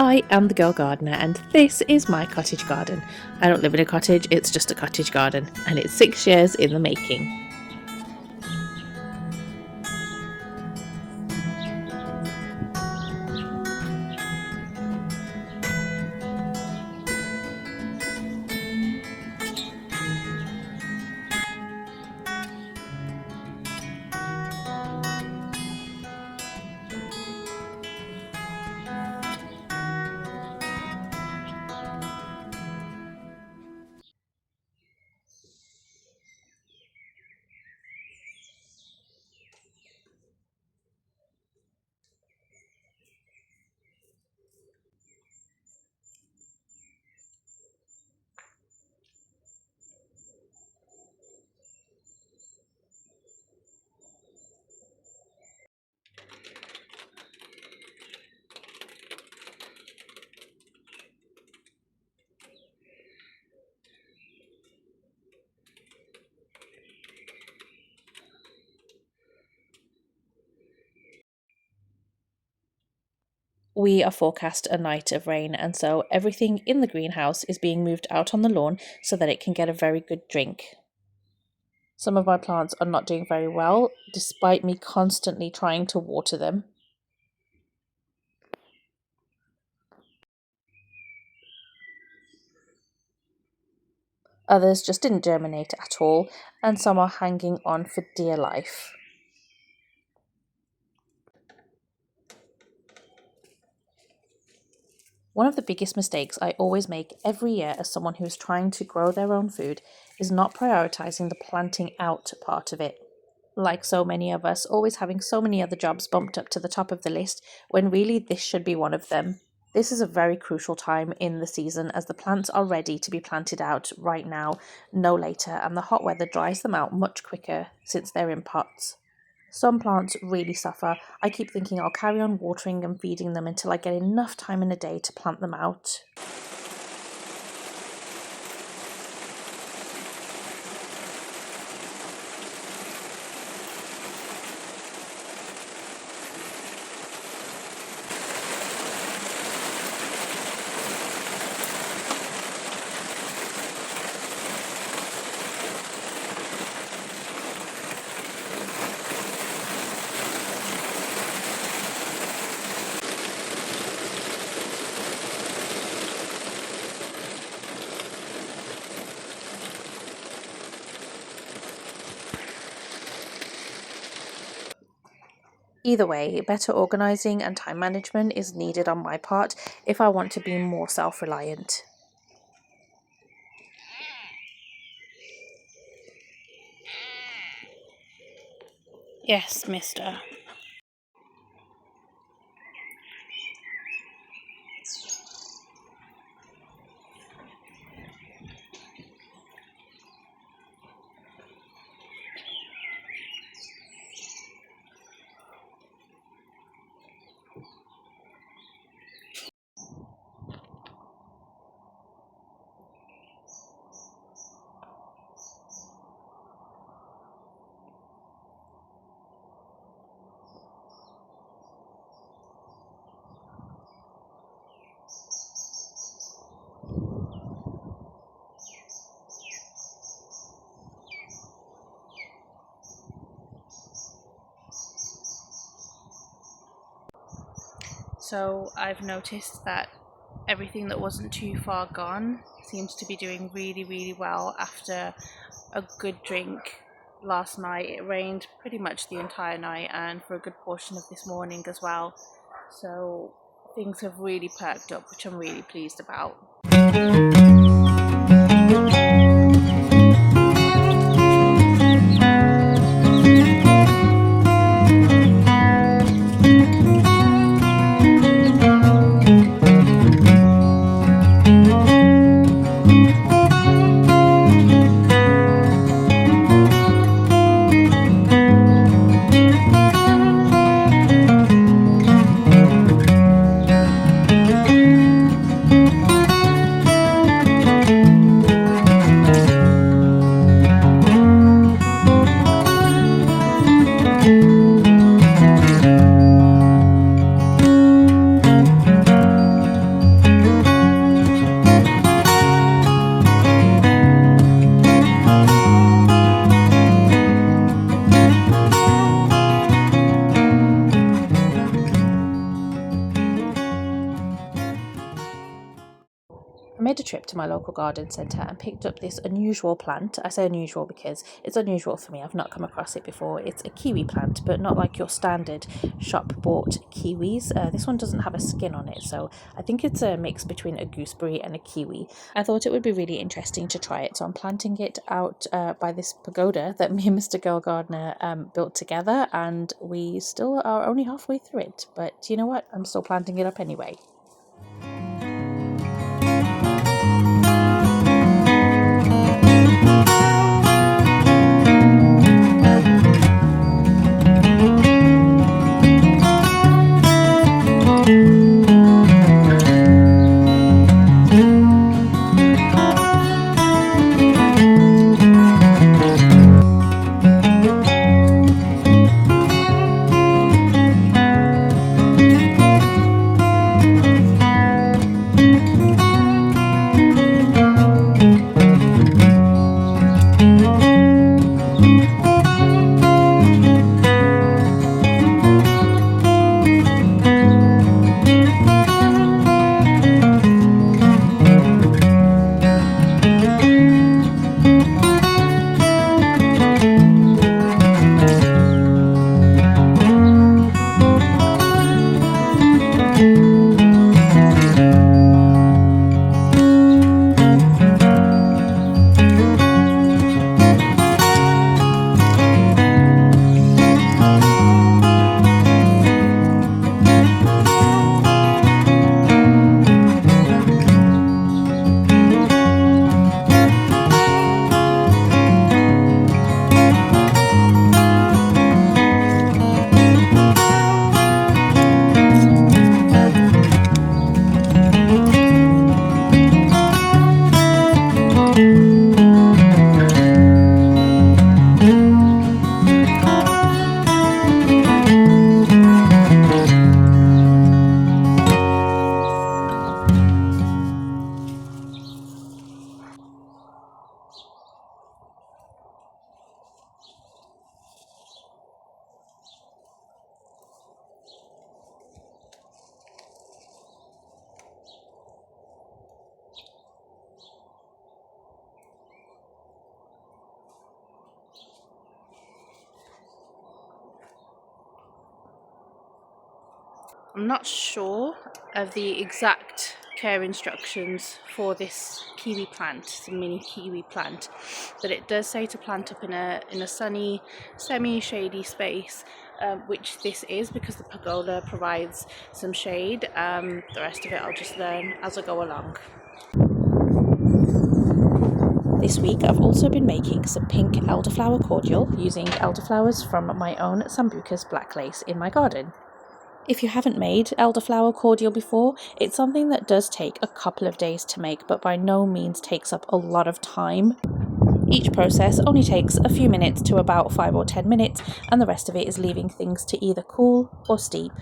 I am the girl gardener and this is my cottage garden. I don't live in a cottage, it's just a cottage garden and it's 6 years in the making. We are forecast a night of rain and so everything in the greenhouse is being moved out on the lawn so that it can get a very good drink. Some of my plants are not doing very well despite me constantly trying to water them. Others just didn't germinate at all and some are hanging on for dear life. One of the biggest mistakes I always make every year as someone who is trying to grow their own food is not prioritizing the planting out part of it. Like so many of us, always having so many other jobs bumped up to the top of the list when really this should be one of them. This is a very crucial time in the season as the plants are ready to be planted out right now, no later, and the hot weather dries them out much quicker since they're in pots. Some plants really suffer. I keep thinking I'll carry on watering and feeding them until I get enough time in a day to plant them out. Either way, better organising and time management is needed on my part if I want to be more self-reliant. Yes, mister. So I've noticed that everything that wasn't too far gone seems to be doing really well after a good drink last night. It rained pretty much the entire night and for a good portion of this morning as well. So things have really perked up, which I'm really pleased about. I made a trip to my local garden centre and picked up this unusual plant. I say unusual because it's unusual for me. I've not come across it before. It's a kiwi plant, but not like your standard shop-bought kiwis. This one doesn't have a skin on it, so I think it's a mix between a gooseberry and a kiwi. I thought it would be really interesting to try it, so I'm planting it out by this pagoda that me and Mr. Girl Gardener built together, and we still are only halfway through it. But you know what? I'm still planting it up anyway. I'm not sure of the exact care instructions for this kiwi plant, it's a mini kiwi plant, but it does say to plant up in a sunny, semi-shady space, which this is because the pergola provides some shade. The rest of it I'll just learn as I go along. This week I've also been making some pink elderflower cordial using elderflowers from my own Sambucus black lace in my garden. If you haven't made elderflower cordial before, it's something that does take a couple of days to make, but by no means takes up a lot of time. Each process only takes a few minutes to about 5 or 10 minutes, and the rest of it is leaving things to either cool or steep.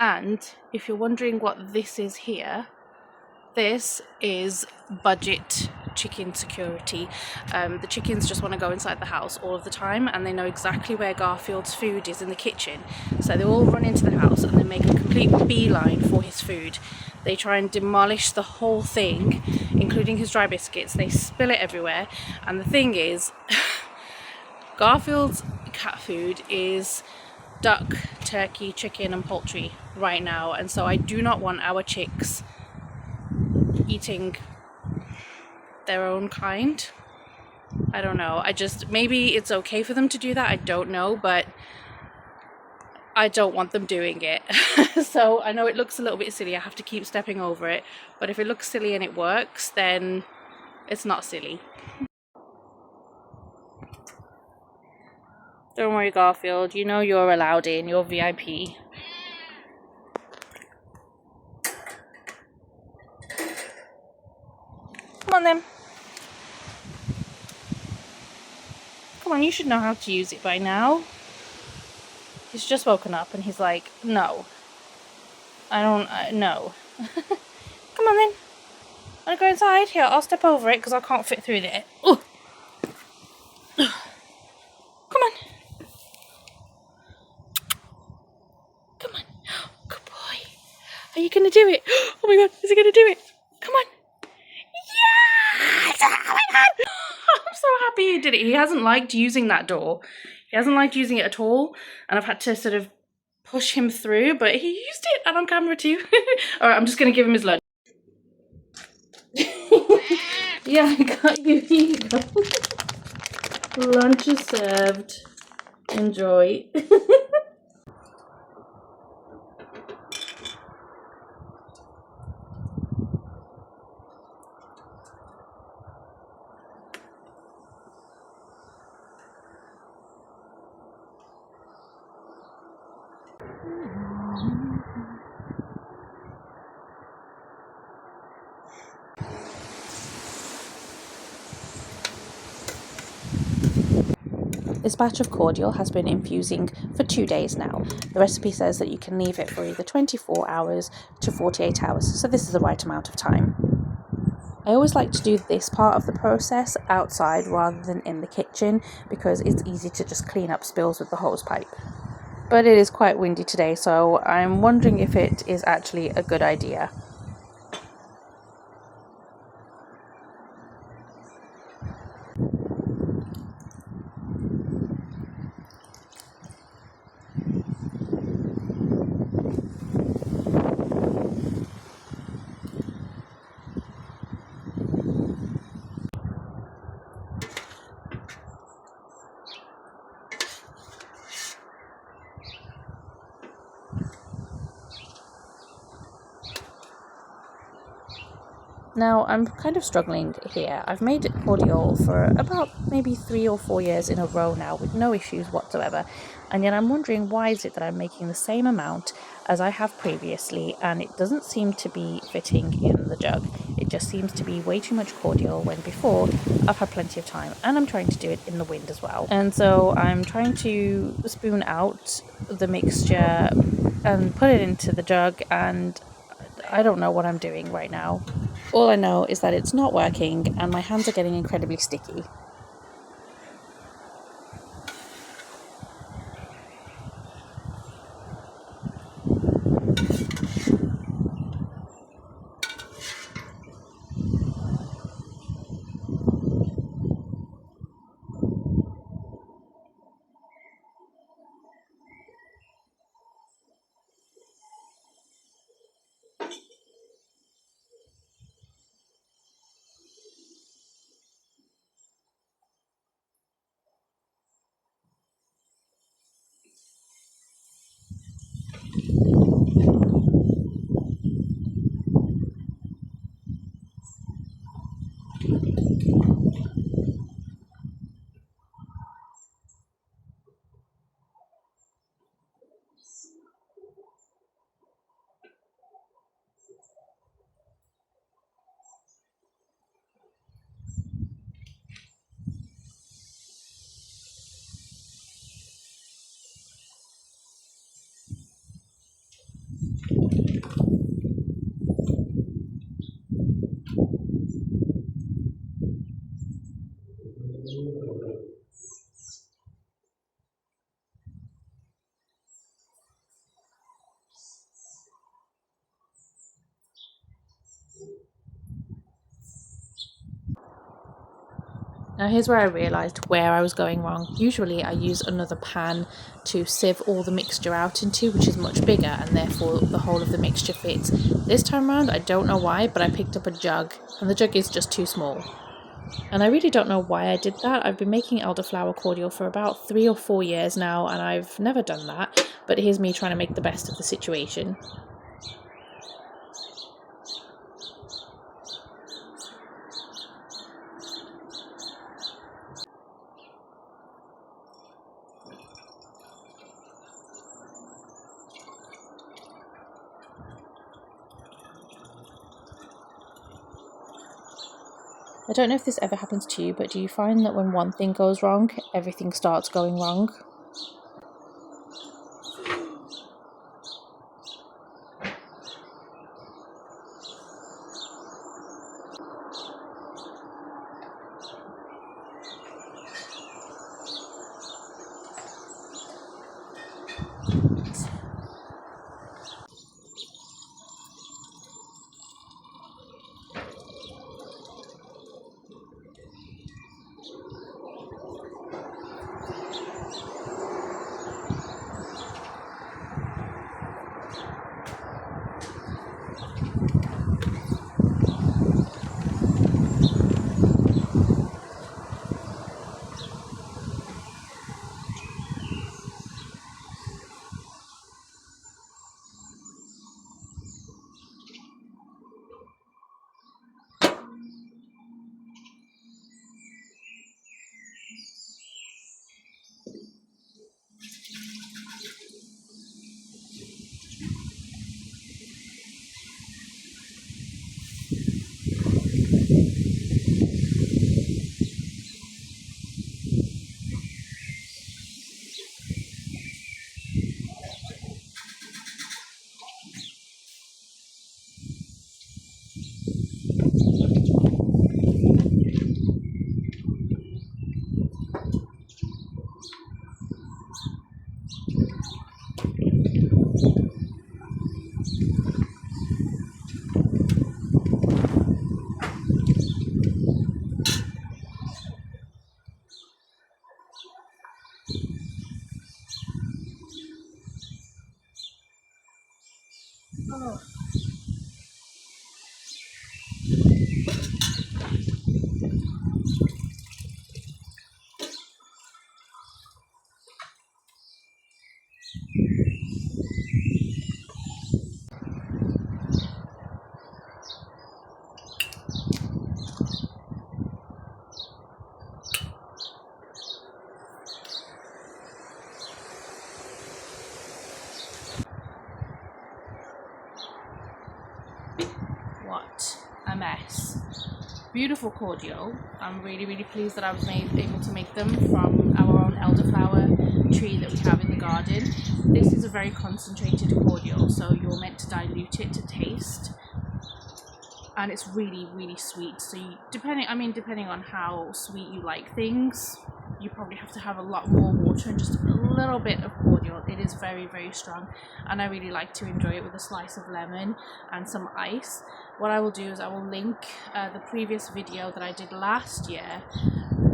And if you're wondering what this is here, this is budget chicken security. The chickens just want to go inside the house all of the time, and they know exactly where Garfield's food is in the kitchen, so they all run into the house and they make a complete beeline for his food. They try and demolish the whole thing, including his dry biscuits. They spill it everywhere, and the thing is Garfield's cat food is duck, turkey, chicken and poultry right now, and so I do not want our chicks eating their own kind. I don't know, maybe it's okay for them to do that, I don't know, but I don't want them doing it. So I know it looks a little bit silly, I have to keep stepping over it, but if it looks silly and it works, then it's not silly. Don't worry, Garfield, you know you're allowed in, you're VIP. Come on then. Come on, you should know how to use it by now. He's just woken up and he's like, no. No. Come on then. Wanna go inside? Here, I'll step over it because I can't fit through there. Ooh. Come so happy he did it. He hasn't liked using that door. He hasn't liked using it at all, and I've had to sort of push him through, but he used it, and on camera too. All right, I'm just going to give him his lunch. Yeah, I got you. Here you go. Lunch is served. Enjoy. This batch of cordial has been infusing for 2 days now. The recipe says that you can leave it for either 24 hours to 48 hours, so this is the right amount of time. I always like to do this part of the process outside rather than in the kitchen because it's easy to just clean up spills with the hose pipe. But it is quite windy today, so I'm wondering if it is actually a good idea. Now, I'm kind of struggling here. I've made cordial for about maybe 3 or 4 years in a row now with no issues whatsoever. And yet I'm wondering, why is it that I'm making the same amount as I have previously and it doesn't seem to be fitting in the jug. It just seems to be way too much cordial when before I've had plenty of time, and I'm trying to do it in the wind as well. And so I'm trying to spoon out the mixture and put it into the jug, and I don't know what I'm doing right now. All I know is that it's not working and my hands are getting incredibly sticky. Now here's where I realised where I was going wrong. Usually I use another pan to sieve all the mixture out into, which is much bigger, and therefore the whole of the mixture fits. This time around, I don't know why, but I picked up a jug, and the jug is just too small. And I really don't know why I did that. I've been making elderflower cordial for about 3 or 4 years now, and I've never done that, but here's me trying to make the best of the situation. I don't know if this ever happens to you, but do you find that when one thing goes wrong, everything starts going wrong? this beautiful cordial. I'm really pleased that I was able to make them from our own elderflower tree that we have in the garden. This is a very concentrated cordial, so you're meant to dilute it to taste, and it's really sweet. So depending on how sweet you like things, you probably have to have a lot more water and just a little bit of cordial. It is very strong, and I really like to enjoy it with a slice of lemon and some ice. What I will do is I will link the previous video that I did last year,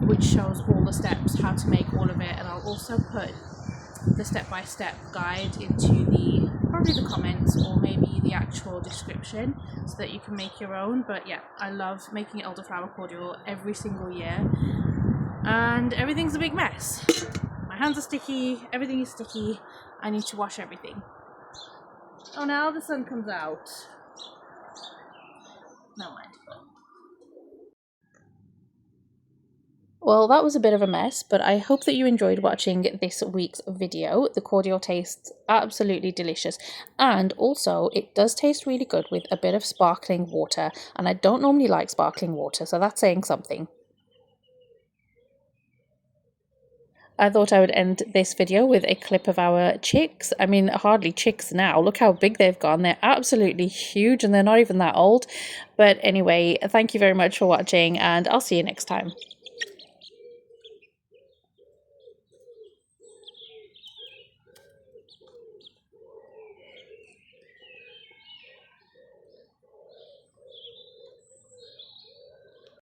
which shows all the steps, how to make all of it, and I'll also put the step-by-step guide into probably the comments or maybe the actual description, so that you can make your own. But yeah, I love making elderflower cordial every single year, and everything's a big mess. My hands are sticky, everything is sticky, I need to wash everything. Oh, now the sun comes out. No mind. Well, that was a bit of a mess, but I hope that you enjoyed watching this week's video. The cordial tastes absolutely delicious, and also it does taste really good with a bit of sparkling water, and I don't normally like sparkling water, so that's saying something. I thought I would end this video with a clip of our chicks. I mean, hardly chicks now. Look how big they've gone. They're absolutely huge, and they're not even that old. But anyway, thank you very much for watching, and I'll see you next time.